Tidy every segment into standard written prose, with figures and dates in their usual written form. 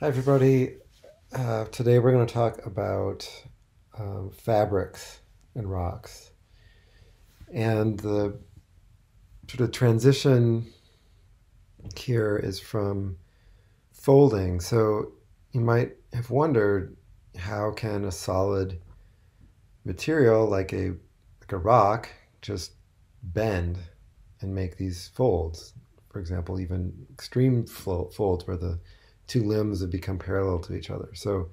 Hi, everybody. Today we're going to talk about fabrics and rocks. And the sort of transition here is from folding. So you might have wondered, how can a solid material like a rock just bend and make these folds? For example, even extreme folds where the two limbs have become parallel to each other. So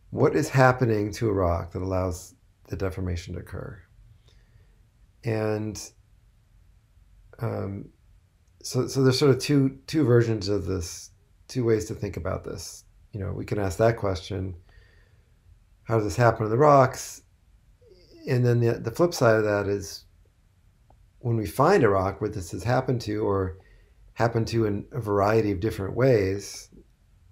what is happening to a rock that allows the deformation to occur? And um, so there's sort of two versions of this, two ways to think about this. We can ask that question: how does this happen to the rocks? And then the flip side of that is, when we find a rock where this has happened to, or happened to in a variety of different ways.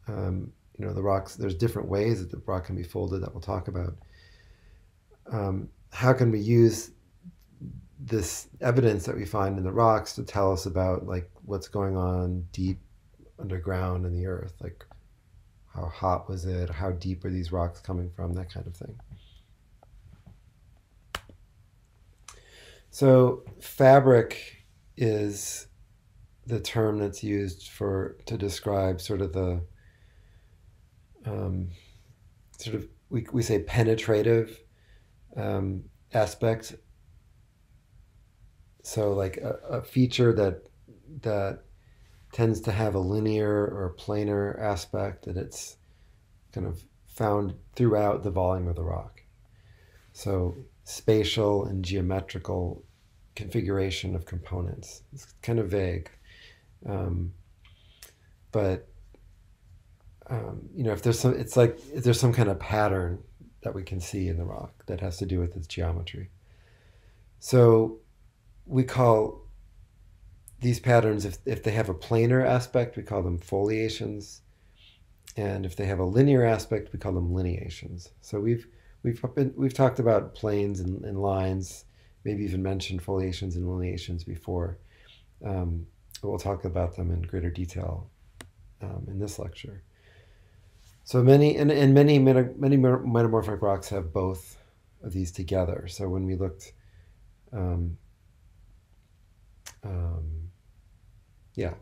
The rocks, there's different ways that the rock can be folded that we'll talk about. How can we use this evidence that we find in the rocks to tell us about like what's going on deep underground in the earth? Like, how hot was it? How deep are these rocks coming from? That kind of thing. So fabric is the term that's used to describe sort of the sort of we say penetrative aspect. So like a feature that tends to have a linear or planar aspect, and it's kind of found throughout the volume of the rock. So spatial and geometrical configuration of components. It's kind of vague, but if there's some, it's like if there's some kind of pattern that we can see in the rock that has to do with its geometry. So we call these patterns, if they have a planar aspect, we call them foliations, and if they have a linear aspect, we call them lineations. So we've talked about planes and lines, maybe even mentioned foliations and lineations before. But we'll talk about them in greater detail in this lecture. So many metamorphic rocks have both of these together. So when we looked,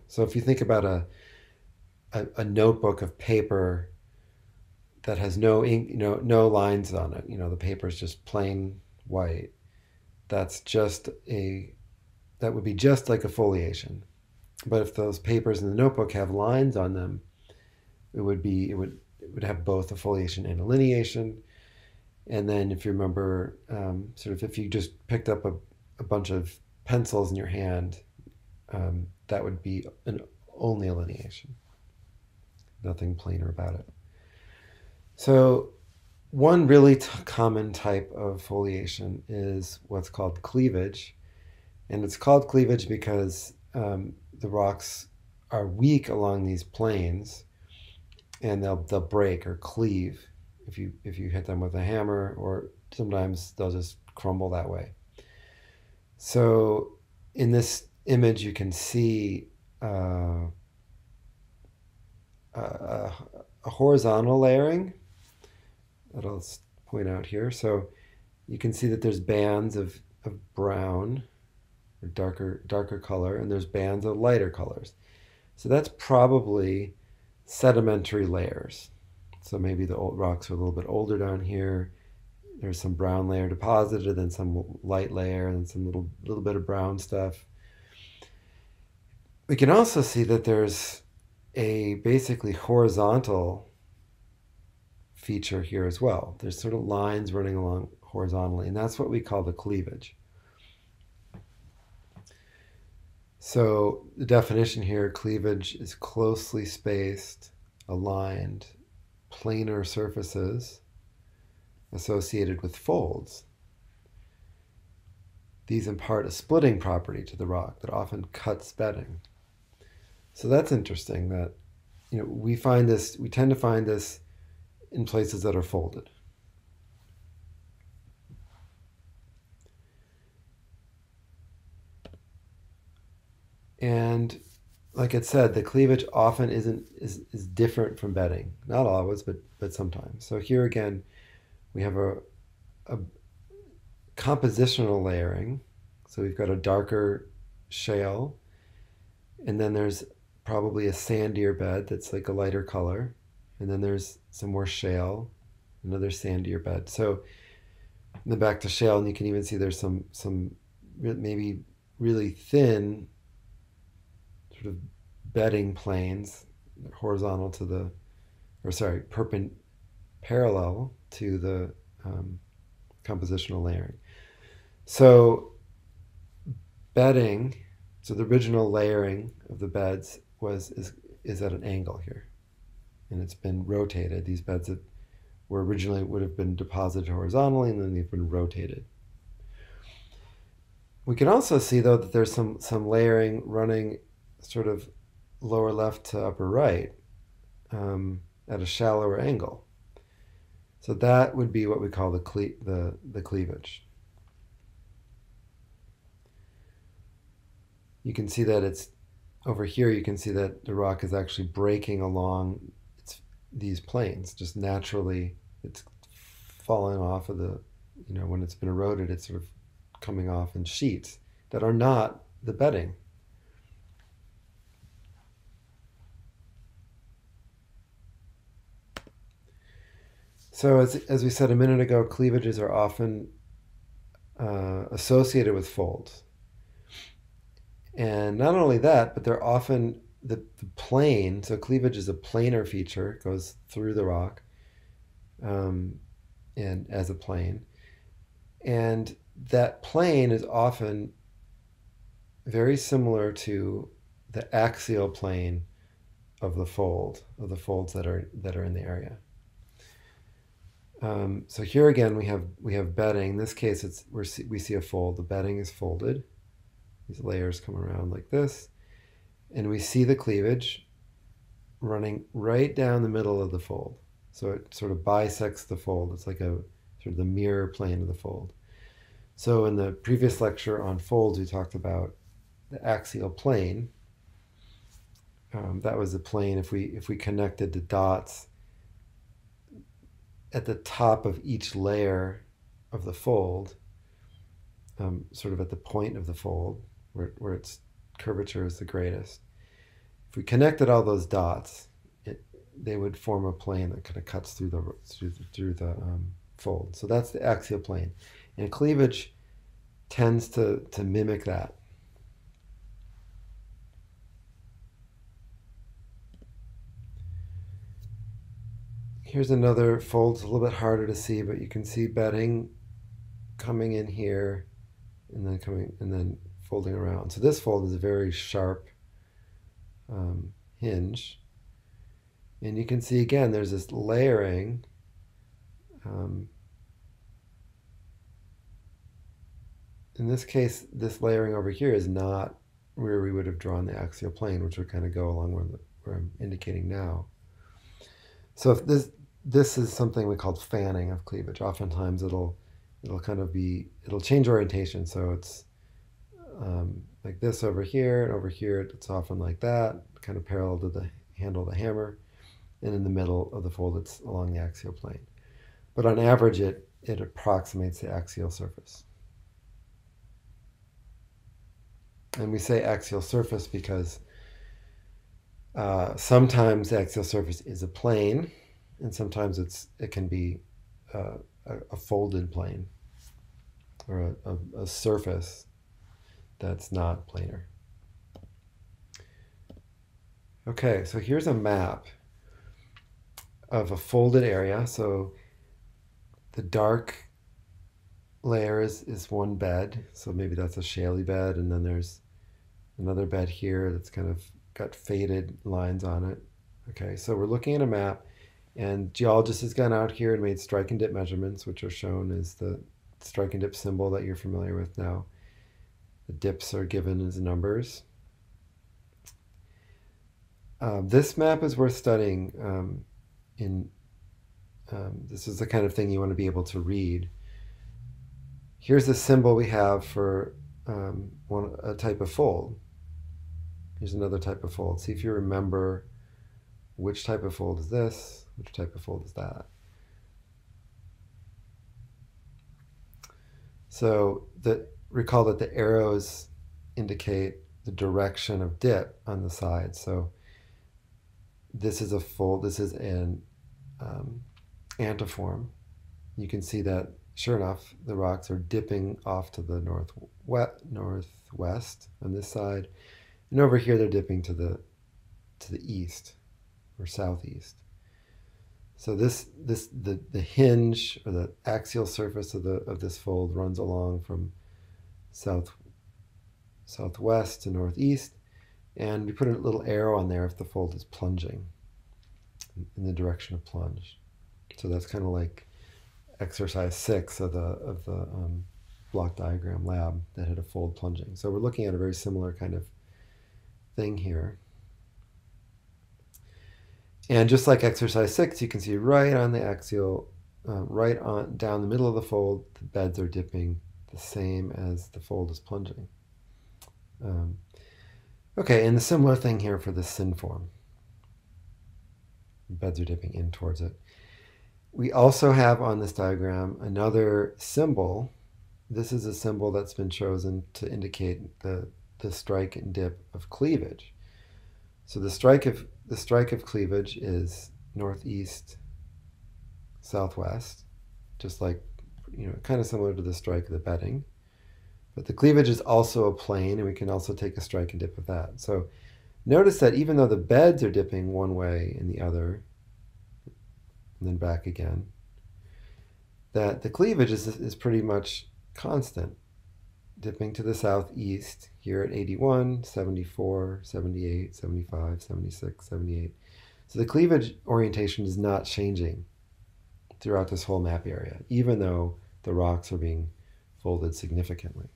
so if you think about a notebook of paper that has no ink, no lines on it, the paper is just plain white. That would be just like a foliation. But if those papers in the notebook have lines on them, it would have both a foliation and a lineation. And then if you remember, sort of if you just picked up a bunch of pencils in your hand, that would be only a lineation. Nothing planar about it. So one really common type of foliation is what's called cleavage. And it's called cleavage because the rocks are weak along these planes, and they'll break or cleave if you hit them with a hammer, or sometimes they'll just crumble that way. So in this image, you can see a horizontal layering that I'll point out here. So you can see that there's bands of brown or darker color, and there's bands of lighter colors. So that's probably sedimentary layers. So maybe the old rocks are a little bit older down here. There's some brown layer deposited, then some light layer, and some little bit of brown stuff. We can also see that there's a basically horizontal feature here as well. There's sort of lines running along horizontally, and that's what we call the cleavage. So the definition here: cleavage is closely spaced, aligned, planar surfaces associated with folds. These impart a splitting property to the rock that often cuts bedding. So that's interesting that we tend to find this in places that are folded. And like it said, the cleavage often is different from bedding. Not always, but sometimes. So here again, we have a compositional layering. So we've got a darker shale, and then there's probably a sandier bed that's like a lighter color, and then there's some more shale, another sandier bed. So then back to shale, and you can even see there's some maybe really thin sort of bedding planes horizontal to the, or sorry, parallel to the compositional layering. So bedding, so the original layering of the beds is at an angle here, and it's been rotated. These beds that were originally would have been deposited horizontally, and then they've been rotated. We can also see though that there's some layering running sort of lower left to upper right at a shallower angle. So that would be what we call the cleavage. You can see that it's over here. You can see that the rock is actually breaking along these planes. Just naturally, it's falling off of the, when it's been eroded, it's sort of coming off in sheets that are not the bedding. So as we said a minute ago, cleavages are often associated with folds. And not only that, but they're often the plane. So cleavage is a planar feature, it goes through the rock and as a plane. And that plane is often very similar to the axial plane of the folds that are in the area. So here again we have bedding. In this case, we see a fold. The bedding is folded. These layers come around like this, and we see the cleavage running right down the middle of the fold. So it sort of bisects the fold. It's like a sort of the mirror plane of the fold. So in the previous lecture on folds, we talked about the axial plane. That was the plane. If we connected the dots at the top of each layer of the fold, sort of at the point of the fold, where its curvature is the greatest. If we connected all those dots, they would form a plane that kind of cuts through the fold. So that's the axial plane, and cleavage tends to mimic that. Here's another fold. It's a little bit harder to see, but you can see bedding coming in here, and then folding around. So this fold is a very sharp hinge, and you can see again there's this layering. In this case, this layering over here is not where we would have drawn the axial plane, which would kind of go along where I'm indicating now. So if this is something we call fanning of cleavage. Oftentimes it'll change orientation. So it's like this over here, and over here it's often like that, kind of parallel to the handle of the hammer, and in the middle of the fold it's along the axial plane. But on average it approximates the axial surface. And we say axial surface because sometimes the axial surface is a plane, and sometimes it can be a folded plane, or a surface that's not planar. Okay, so here's a map of a folded area. So the dark layer is one bed, so maybe that's a shaly bed, and then there's another bed here that's kind of got faded lines on it. Okay, so we're looking at a map, and geologists has gone out here and made strike and dip measurements, which are shown as the strike and dip symbol that you're familiar with now. The dips are given as numbers. This map is worth studying. This is the kind of thing you want to be able to read. Here's the symbol we have for a type of fold. Here's another type of fold. See if you remember which type of fold is this, which type of fold is that. So recall that the arrows indicate the direction of dip on the side. So this is a fold, this is an antiform. You can see that, sure enough, the rocks are dipping off to the northwest on this side. And over here, they're dipping to the east or southeast. So the hinge or the axial surface of this fold runs along from southwest to northeast, and we put a little arrow on there if the fold is plunging in the direction of plunge. So that's kind of like exercise 6 of the block diagram lab that had a fold plunging. So we're looking at a very similar kind of thing here. And just like exercise 6, you can see right on the axial, right on down the middle of the fold, the beds are dipping the same as the fold is plunging. Okay, and the similar thing here for the sin form. The beds are dipping in towards it. We also have on this diagram another symbol. This is a symbol that's been chosen to indicate the strike and dip of cleavage. So the strike of cleavage is northeast, southwest, just like, kind of similar to the strike of the bedding. But the cleavage is also a plane, and we can also take a strike and dip of that. So notice that even though the beds are dipping one way and the other, and then back again, that the cleavage is pretty much constant, dipping to the southeast here at 81, 74, 78, 75, 76, 78. So the cleavage orientation is not changing throughout this whole map area, even though the rocks are being folded significantly.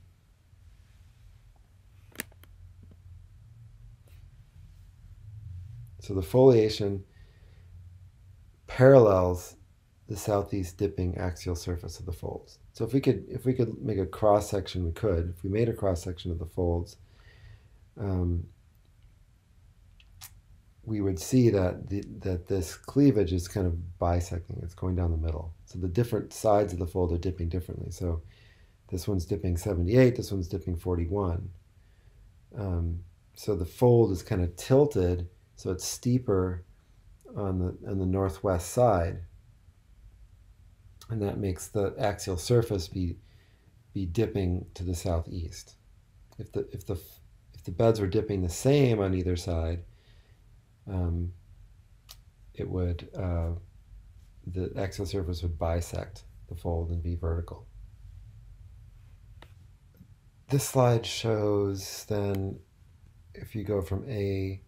So the foliation parallels the southeast dipping axial surface of the folds. So if we could make a cross section, we could. If we made a cross section of the folds, we would see that this cleavage is kind of bisecting. It's going down the middle. So the different sides of the fold are dipping differently. So this one's dipping 78. This one's dipping 41. So the fold is kind of tilted, so it's steeper on the northwest side, and that makes the axial surface be dipping to the southeast. If the beds were dipping the same on either side, it would the axial surface would bisect the fold and be vertical. This slide shows then, if you go from A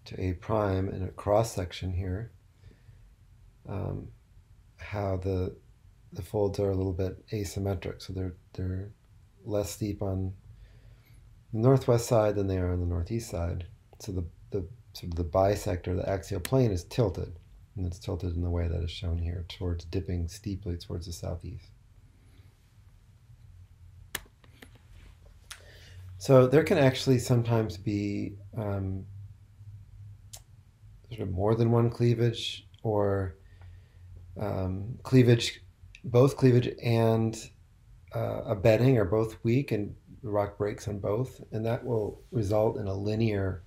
to A prime in a cross section here, how the folds are a little bit asymmetric. So they're less steep on the northwest side than they are on the northeast side. So the sort of the bisector, the axial plane, is tilted, and it's tilted in the way that is shown here, towards dipping steeply towards the southeast. So there can actually sometimes be sort of more than one cleavage, or both cleavage and a bedding are both weak, and the rock breaks on both, and that will result in a linear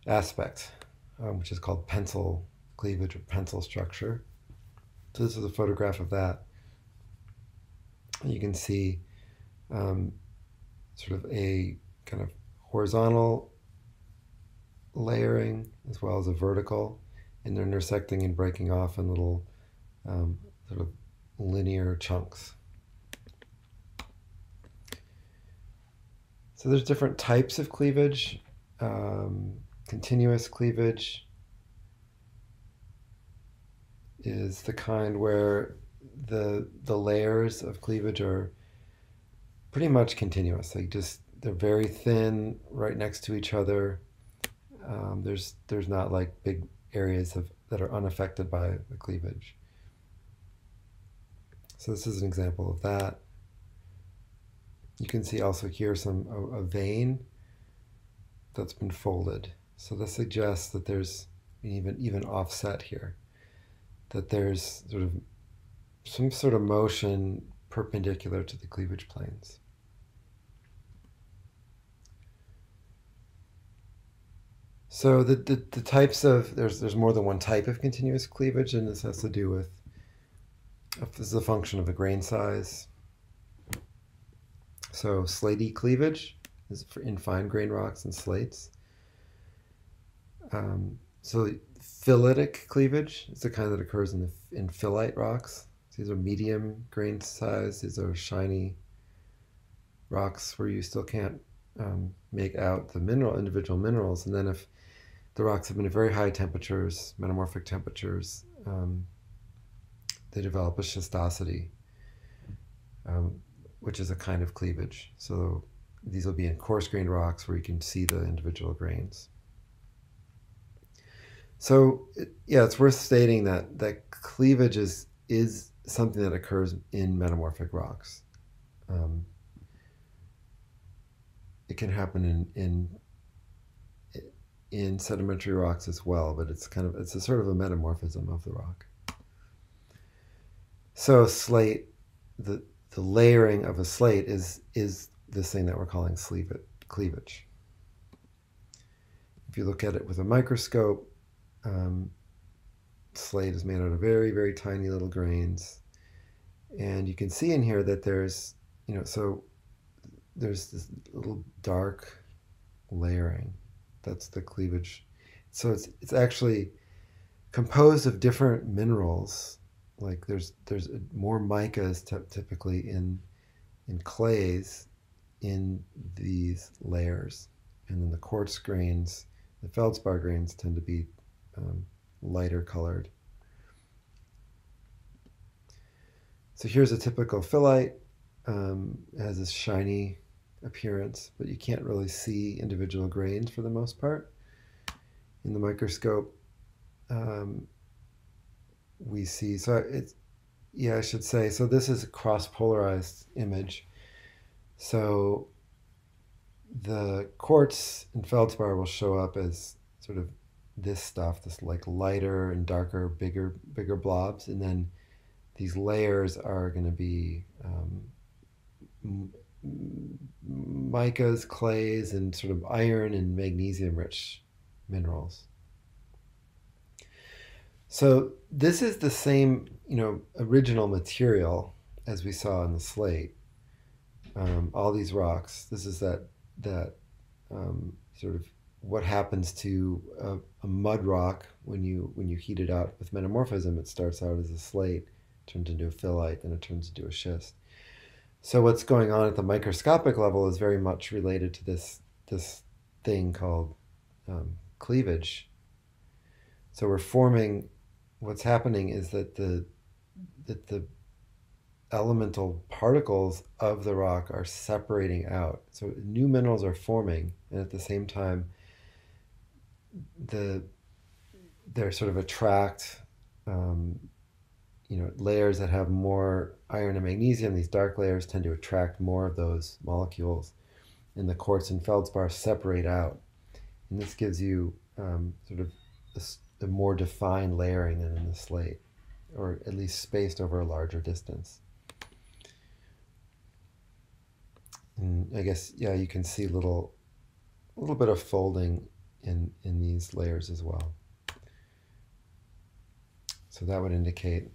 aspect, which is called pencil cleavage or pencil structure. So this is a photograph of that. You can see sort of a kind of horizontal layering as well as a vertical, and they're intersecting and breaking off in little sort of linear chunks. So there's different types of cleavage. Continuous cleavage is the kind where the layers of cleavage are pretty much continuous. They're very thin, right next to each other. There's not like big areas that are unaffected by the cleavage. So this is an example of that. You can see also here a vein. that's been folded. So this suggests that there's even offset here, that there's sort of some sort of motion perpendicular to the cleavage planes. So the types of, there's more than one type of continuous cleavage, and this has to do with, this is a function of the grain size. So slatey cleavage is in fine grain rocks and slates. So phylitic cleavage is the kind that occurs in phyllite rocks. These are medium grain size. These are shiny rocks where you still can't make out the individual minerals. And then if the rocks have been at very high temperatures, metamorphic temperatures, they develop a schistosity, which is a kind of cleavage. So these will be in coarse-grained rocks where you can see the individual grains. So it's worth stating that cleavage is something that occurs in metamorphic rocks. It can happen in sedimentary rocks as well, but it's a sort of a metamorphism of the rock. So slate, the layering of a slate is this thing that we're calling cleavage. If you look at it with a microscope, slate is made out of very, very tiny little grains. And you can see in here that there's this little dark layering. That's the cleavage. So it's actually composed of different minerals. Like there's more micas typically in clays in these layers. And then the quartz grains, the feldspar grains tend to be lighter colored. So here's a typical phyllite. It has this shiny appearance, but you can't really see individual grains for the most part. In the microscope, we see, I should say, so this is a cross-polarized image. So the quartz and feldspar will show up as sort of this stuff, this like lighter and darker, bigger blobs, and then these layers are going to be micas, clays, and sort of iron and magnesium-rich minerals. So this is the same, original material as we saw in the slate. All these rocks. This is that sort of what happens to a mud rock when you heat it out with metamorphism. It starts out as a slate, turns into a phyllite, then it turns into a schist. So what's going on at the microscopic level is very much related to this thing called cleavage. So we're forming. What's happening is that the elemental particles of the rock are separating out. So new minerals are forming, and at the same time, they're sort of attract layers that have more iron and magnesium. These dark layers tend to attract more of those molecules, and the quartz and feldspar separate out. And this gives you sort of a more defined layering than in the slate, or at least spaced over a larger distance. And I guess, you can see a little bit of folding in these layers as well. So that would indicate,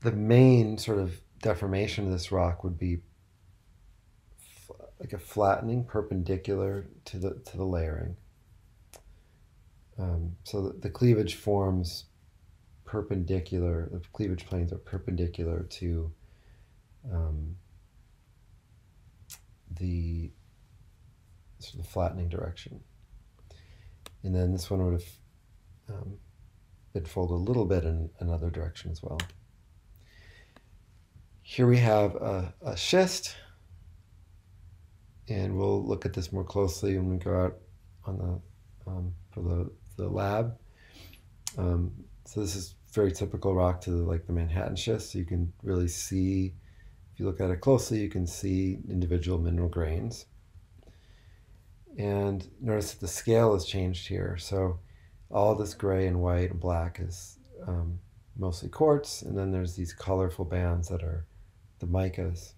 the main sort of deformation of this rock would be like a flattening perpendicular to the layering. So the cleavage forms perpendicular. The cleavage planes are perpendicular to the sort of flattening direction. And then this one would have been folded a little bit in another direction as well. Here we have a schist, and we'll look at this more closely when we go out on for the lab. So this is very typical rock to like the Manhattan schist. So you can really see If you look at it closely, you can see individual mineral grains. And notice that the scale has changed here. So all this gray and white and black is mostly quartz, and then there's these colorful bands that are the micas.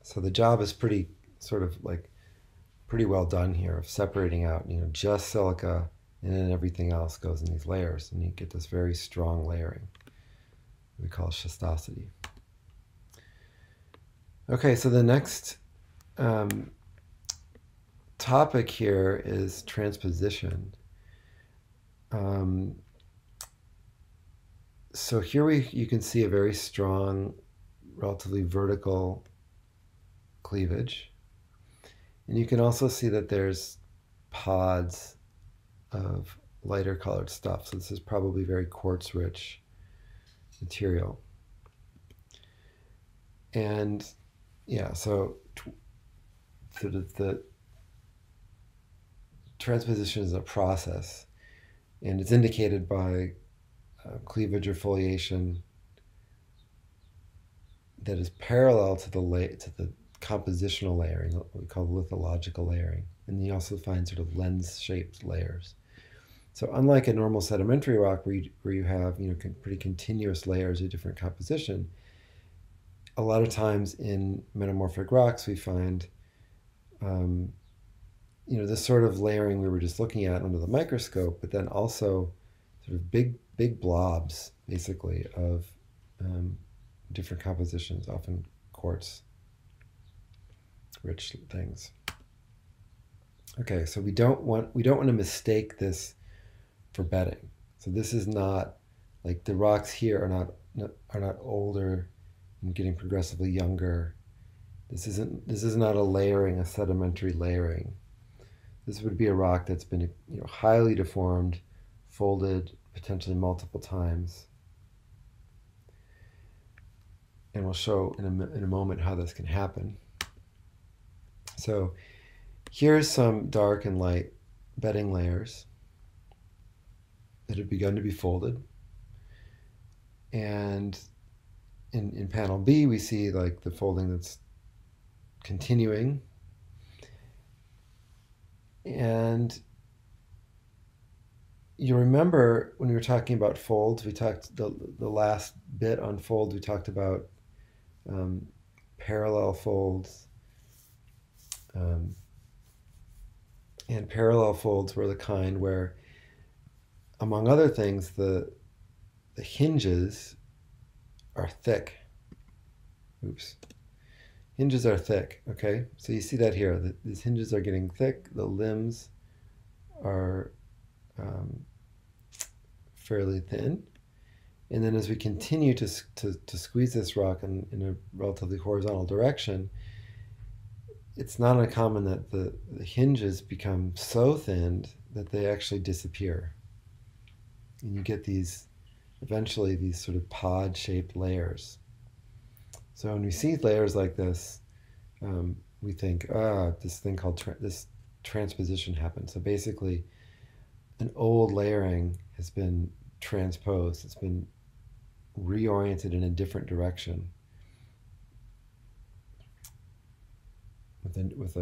So the job is pretty well done here of separating out, just silica, and then everything else goes in these layers, and you get this very strong layering we call schistosity. Okay, so the next topic here is transposition. So here you can see a very strong, relatively vertical cleavage. And you can also see that there's pods of lighter colored stuff. So this is probably very quartz-rich material. And yeah, so the transposition is a process, and it's indicated by cleavage or foliation that is parallel to the compositional layering, what we call lithological layering. And you also find sort of lens-shaped layers. So unlike a normal sedimentary rock where you have pretty continuous layers of different composition, a lot of times in metamorphic rocks we find this sort of layering we were just looking at under the microscope, but then also sort of big blobs, basically, of different compositions, often quartz-rich things. Okay, so we don't want to mistake this for bedding. So this is not like the rocks here are not older and getting progressively younger. This is not a layering, a sedimentary layering. This would be a rock that's been highly deformed, folded potentially multiple times. And we'll show in a moment how this can happen. So here's some dark and light bedding layers that have begun to be folded. And in panel B, we see like the folding that's continuing. And you remember when we were talking about folds, we talked the last bit on fold, we talked about parallel folds. And parallel folds were the kind where, among other things, the hinges are thick. Oops. Hinges are thick, okay? So you see that here. These hinges are getting thick. The limbs are fairly thin. And then as we continue to squeeze this rock in a relatively horizontal direction, it's not uncommon that the hinges become so thinned that they actually disappear. And you get eventually these sort of pod-shaped layers. So when we see layers like this, we think, this thing called this transposition happened. So basically, an old layering has been transposed. It's been reoriented in a different direction with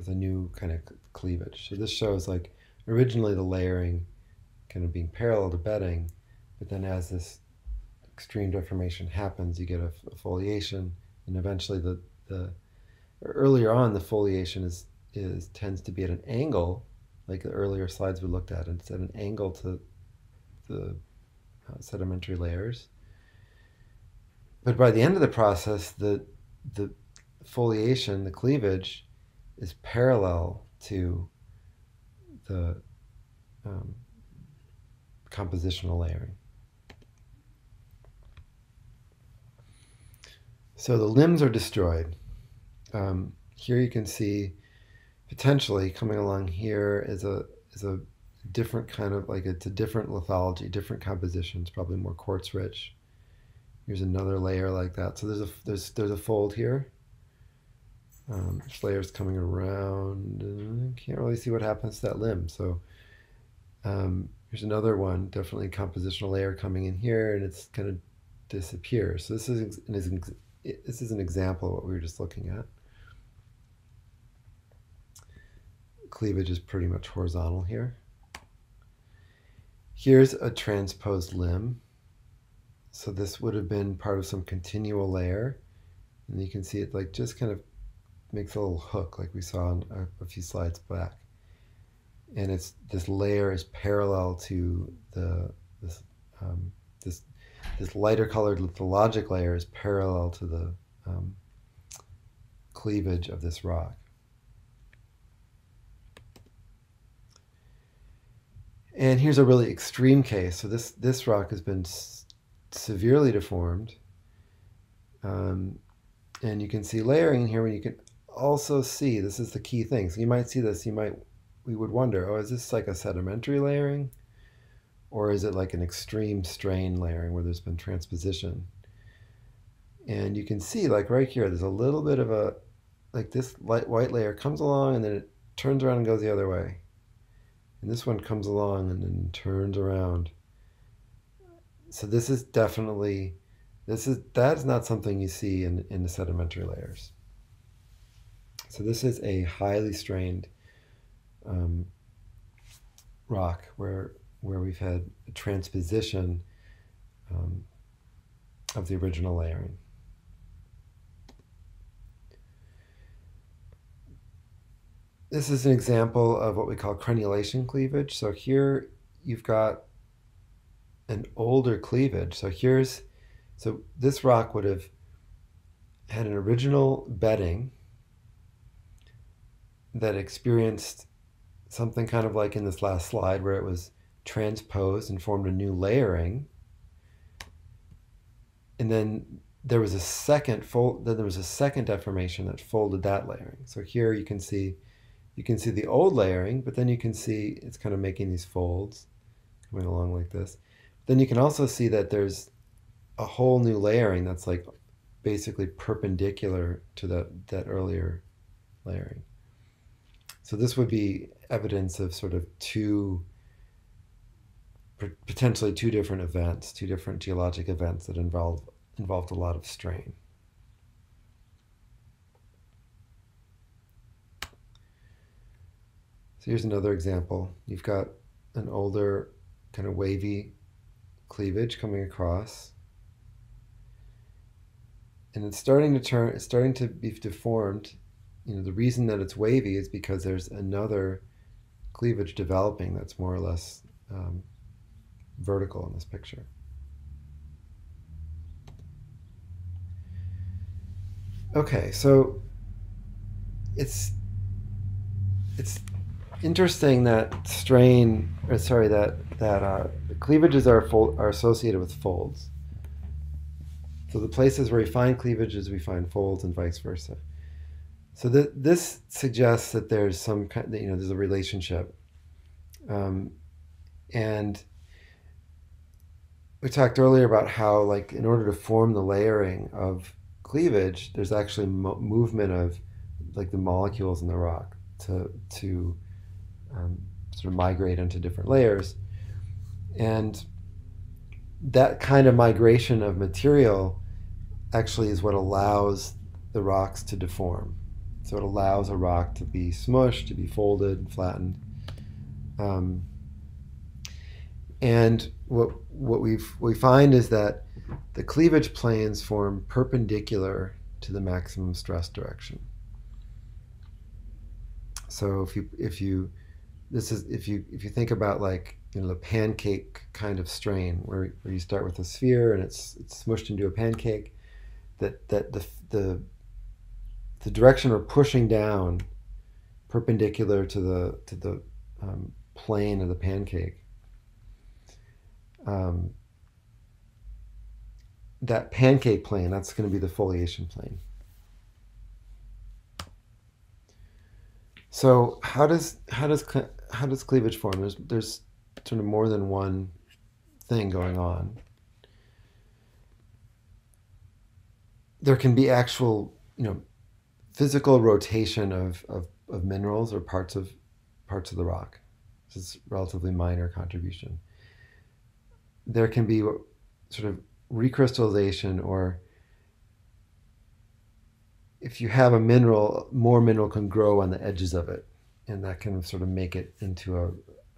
a new kind of cleavage. So this shows like originally the layering kind of being parallel to bedding, but then as this extreme deformation happens, you get a foliation, and eventually earlier on the foliation tends to be at an angle, like the earlier slides we looked at, and it's at an angle to the sedimentary layers. But by the end of the process, the foliation, the cleavage, is parallel to the compositional layering. So the limbs are destroyed. Here you can see potentially coming along here is a different kind of, like, it's a different lithology, different compositions, probably more quartz rich. Here's another layer like that. So there's a fold here. This layer's coming around. Can't really see what happens to that limb. So here's another one, definitely compositional layer coming in here, and it's kind of disappears. So this is an example of what we were just looking at. Cleavage is pretty much horizontal here. Here's a transposed limb. So this would have been part of some continual layer. And you can see it like just kind of makes a little hook like we saw on a few slides back. And this layer is parallel to this lighter colored lithologic layer is parallel to the cleavage of this rock. And here's a really extreme case. So this rock has been severely deformed. And you can see layering here, when you can also see, this is the key thing. So you might see this, we would wonder, oh, is this like a sedimentary layering? Or is it like an extreme strain layering where there's been transposition? And you can see like right here, there's a little bit of a, like this light white layer comes along and then it turns around and goes the other way. And this one comes along and then turns around. So this is definitely, that's not something you see in the sedimentary layers. So this is a highly strained rock where we've had a transposition of the original layering. This is an example of what we call crenulation cleavage. So here you've got an older cleavage. So this rock would have had an original bedding that experienced something kind of like in this last slide where it was transposed and formed a new layering. And then there was a second deformation that folded that layering. So here you can see the old layering, but then you can see it's kind of making these folds coming along like this. Then you can also see that there's a whole new layering that's like basically perpendicular to that earlier layering. So this would be evidence of sort of potentially two different events, two different geologic events that involved a lot of strain. So here's another example. You've got an older kind of wavy cleavage coming across. And it's starting to be deformed. You know, the reason that it's wavy is because there's another cleavage developing that's more or less vertical in this picture. Okay, so it's interesting that the cleavages are associated with folds. So the places where we find cleavages, we find folds, and vice versa. So this suggests that there's some kind, there's a relationship, and we talked earlier about how, like, in order to form the layering of cleavage, there's actually movement of like the molecules in the rock to sort of migrate into different layers, and that kind of migration of material actually is what allows the rocks to deform. So it allows a rock to be smushed, to be folded, flattened. And what we find is that the cleavage planes form perpendicular to the maximum stress direction. So if you think about, like, the pancake kind of strain where you start with a sphere and it's smushed into a pancake, that the direction we're pushing down perpendicular to the plane of the pancake, that pancake plane, that's going to be the foliation plane. So how does cleavage form? There's sort of more than one thing going on. There can be actual, physical rotation of minerals or parts of the rock. This is relatively minor contribution. There can be sort of recrystallization, or if you have a mineral, more mineral can grow on the edges of it, and that can sort of make it into a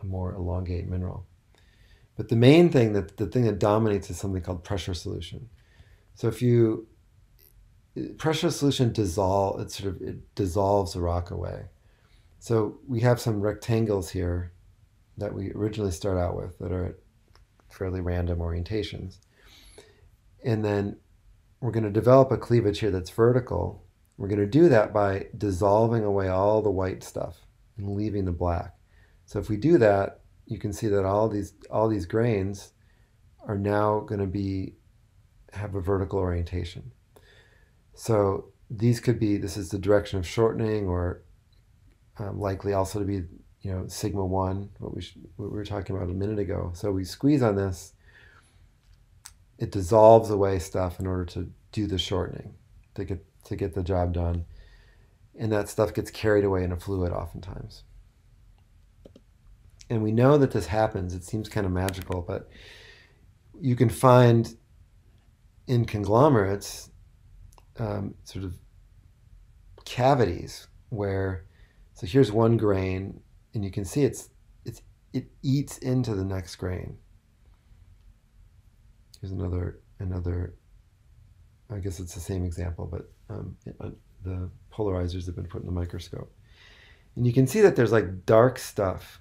more elongate mineral. But the main thing, the thing that dominates, is something called pressure solution. So pressure solution dissolves the rock away. So we have some rectangles here that we originally start out with that are at fairly random orientations. And then we're going to develop a cleavage here that's vertical. We're going to do that by dissolving away all the white stuff and leaving the black. So if we do that, you can see that all these grains are now going to have a vertical orientation. So this is the direction of shortening, or likely also to be, sigma 1, what we were talking about a minute ago. So we squeeze on this, it dissolves away stuff in order to do the shortening, to get the job done. And that stuff gets carried away in a fluid oftentimes. And we know that this happens. It seems kind of magical, but you can find in conglomerates sort of cavities where, so here's one grain, and you can see it eats into the next grain. Here's another. I guess it's the same example, but the polarizers have been put in the microscope, and you can see that there's like dark stuff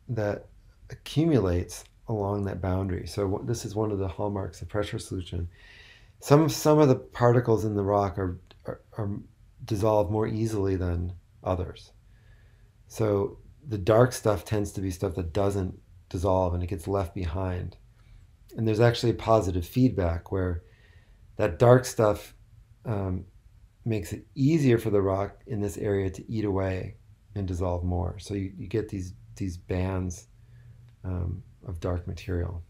that accumulates along that boundary. So this is one of the hallmarks of pressure solution. Some of the particles in the rock are dissolved more easily than others. So the dark stuff tends to be stuff that doesn't dissolve and it gets left behind. And there's actually positive feedback where that dark stuff makes it easier for the rock in this area to eat away and dissolve more. So you get these bands of dark material.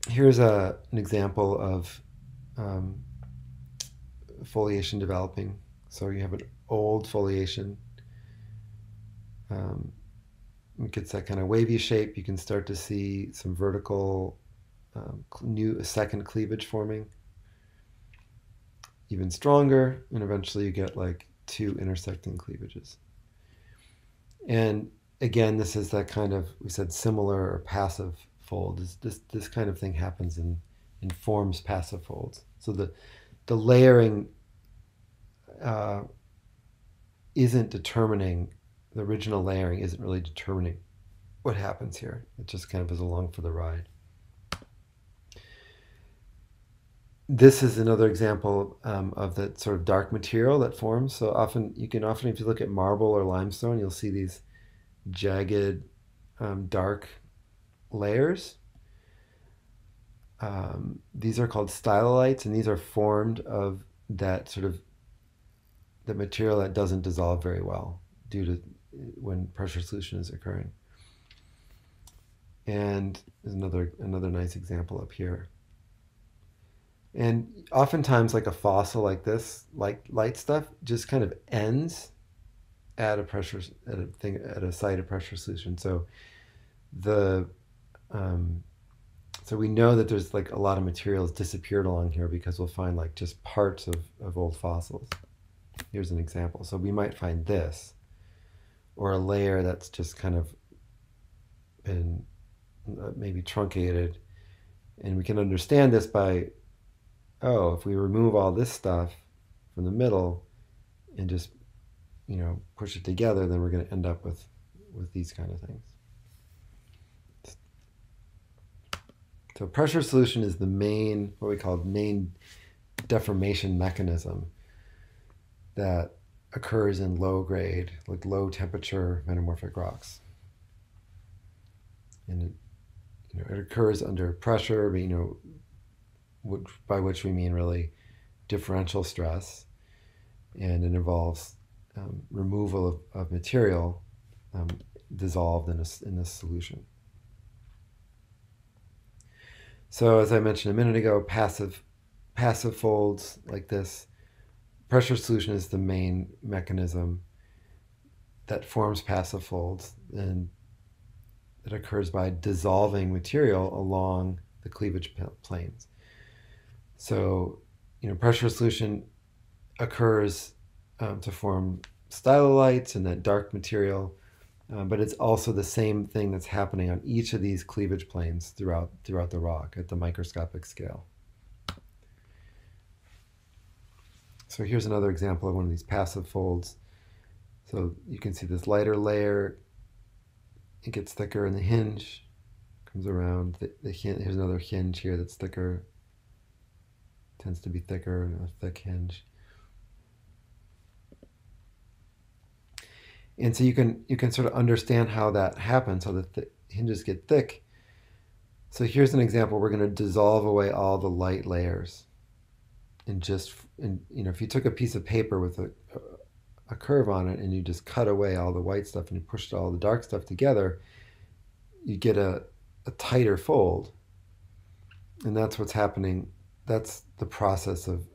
Here's an example of foliation developing. So you have an old foliation. It gets that kind of wavy shape. You can start to see some vertical, second cleavage forming. Even stronger, and eventually you get like 2 intersecting cleavages. And again, this is that kind of, we said, similar or passive fold. This kind of thing happens in forms passive folds. So the layering isn't determining, the original layering isn't really determining what happens here. It just kind of is along for the ride. This is another example of that sort of dark material that forms. So often, if you look at marble or limestone, you'll see these jagged, dark layers. These are called stylolites, and these are formed of that sort of the material that doesn't dissolve very well due to when pressure solution is occurring. And there's another nice example up here. And oftentimes, like a fossil like this, like light stuff, just kind of ends at a site of pressure solution. So so we know that there's like a lot of materials disappeared along here because we'll find like just parts of old fossils. Here's an example. So we might find this, or a layer that's just kind of been maybe truncated, and we can understand this by, if we remove all this stuff from the middle and just, push it together, then we're going to end up with these kind of things. So pressure solution is the main, what we call main deformation mechanism that occurs in low grade, like low temperature metamorphic rocks. And it occurs under pressure, by which we mean really differential stress, and it involves removal of material dissolved in this solution. So as I mentioned a minute ago, passive folds like this, pressure solution is the main mechanism that forms passive folds, and that occurs by dissolving material along the cleavage planes. So, pressure solution occurs to form stylolites and that dark material, but it's also the same thing that's happening on each of these cleavage planes throughout the rock at the microscopic scale. So here's another example of one of these passive folds. So you can see this lighter layer, it gets thicker in the hinge, comes around, here's another hinge here that's thicker, tends to be thicker, a thick hinge. And so you can sort of understand how that happens, how the hinges get thick. So here's an example. We're going to dissolve away all the light layers, and if you took a piece of paper with a curve on it and you just cut away all the white stuff and you pushed all the dark stuff together, you get a tighter fold. And that's what's happening. That's the process of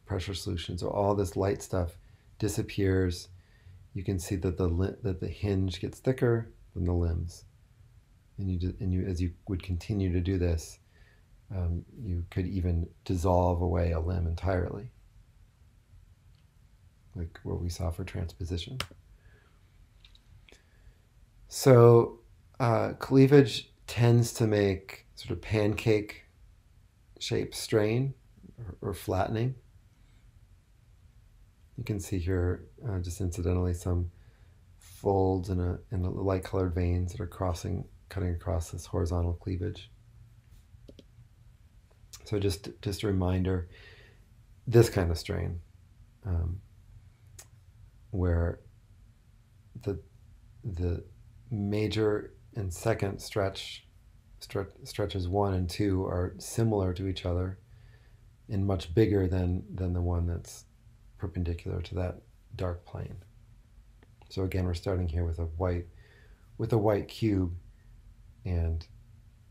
pressure solution. So all this light stuff disappears. You can see that the hinge gets thicker than the limbs, and you as you would continue to do this, you could even dissolve away a limb entirely, like what we saw for transposition. So cleavage tends to make sort of pancake shape strain or flattening. You can see here, just incidentally, some folds in the light-colored veins that are cutting across this horizontal cleavage. So just a reminder, this kind of strain, where the major and second stretches 1 and 2 are similar to each other and much bigger than the one that's perpendicular to that dark plane. So again, we're starting here with a white cube, and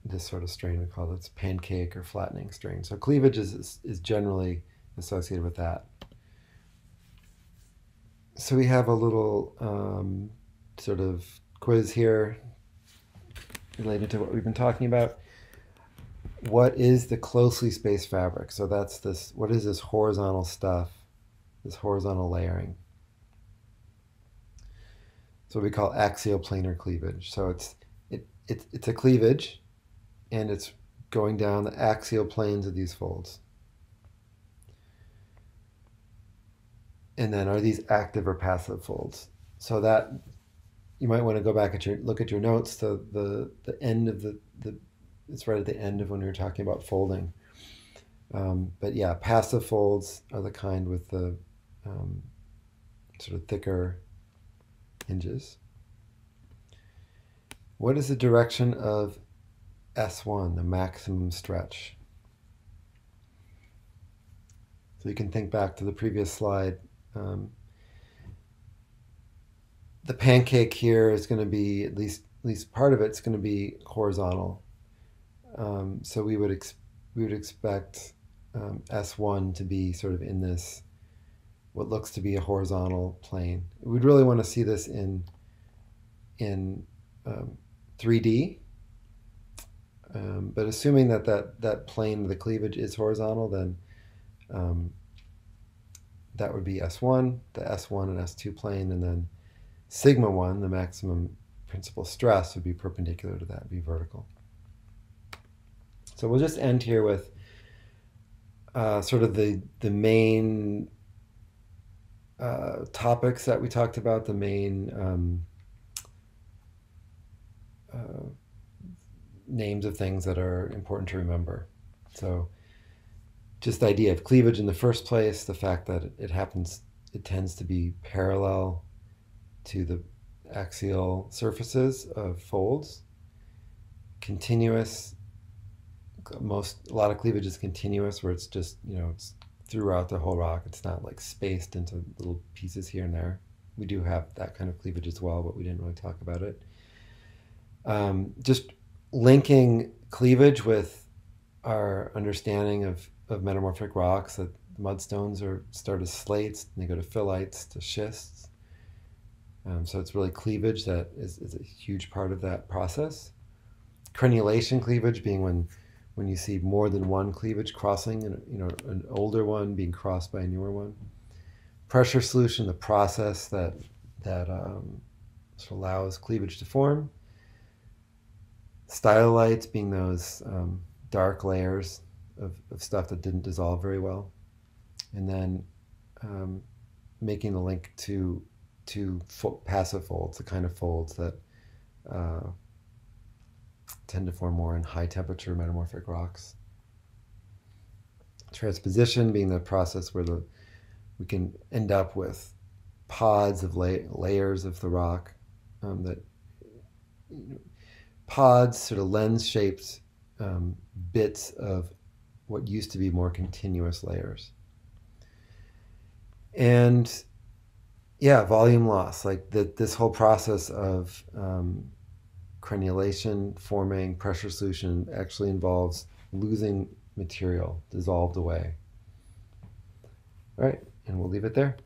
this sort of strain we call this pancake or flattening strain. So cleavage is generally associated with that. So we have a little sort of quiz here related to what we've been talking about. What is the closely spaced fabric? So that's this. What is this horizontal stuff? This horizontal layering. So we call axioplanar cleavage. So it's a cleavage, and it's going down the axial planes of these folds. And then are these active or passive folds? So that you might want to go back look at your notes to the end of it's right at the end of when we were talking about folding. But yeah, passive folds are the kind with the sort of thicker hinges. What is the direction of S1, the maximum stretch? So you can think back to the previous slide. The pancake here is going to be, at least part of it's going to be horizontal. So we would expect S1 to be sort of in this, what looks to be a horizontal plane. We'd really want to see this in 3D. But assuming that plane of the cleavage is horizontal, then that would be S1, the S1 and S2 plane, and then sigma 1, the maximum principal stress, would be perpendicular to that, be vertical. So we'll just end here with sort of the main topics that we talked about, the main names of things that are important to remember. So just the idea of cleavage in the first place, the fact that it tends to be parallel to the axial surfaces of folds. Continuous, a lot of cleavage is continuous, where it's just, it's throughout the whole rock. It's not like spaced into little pieces here and there. We do have that kind of cleavage as well, but we didn't really talk about it. Just linking cleavage with our understanding of metamorphic rocks, that mudstones start as slates, and they go to phyllites, to schists. So it's really cleavage that is a huge part of that process. Crenulation cleavage being when you see more than one cleavage crossing, and an older one being crossed by a newer one. Pressure solution, the process that sort of allows cleavage to form. Stylites being those dark layers of stuff that didn't dissolve very well. And then making the link to passive folds, the kind of folds that tend to form more in high temperature metamorphic rocks. Transposition being the process where we can end up with pods of layers of the rock pods, sort of lens-shaped bits of what used to be more continuous layers. And yeah, volume loss, like this whole process of crenulation, forming pressure solution actually involves losing material dissolved away. All right, and we'll leave it there.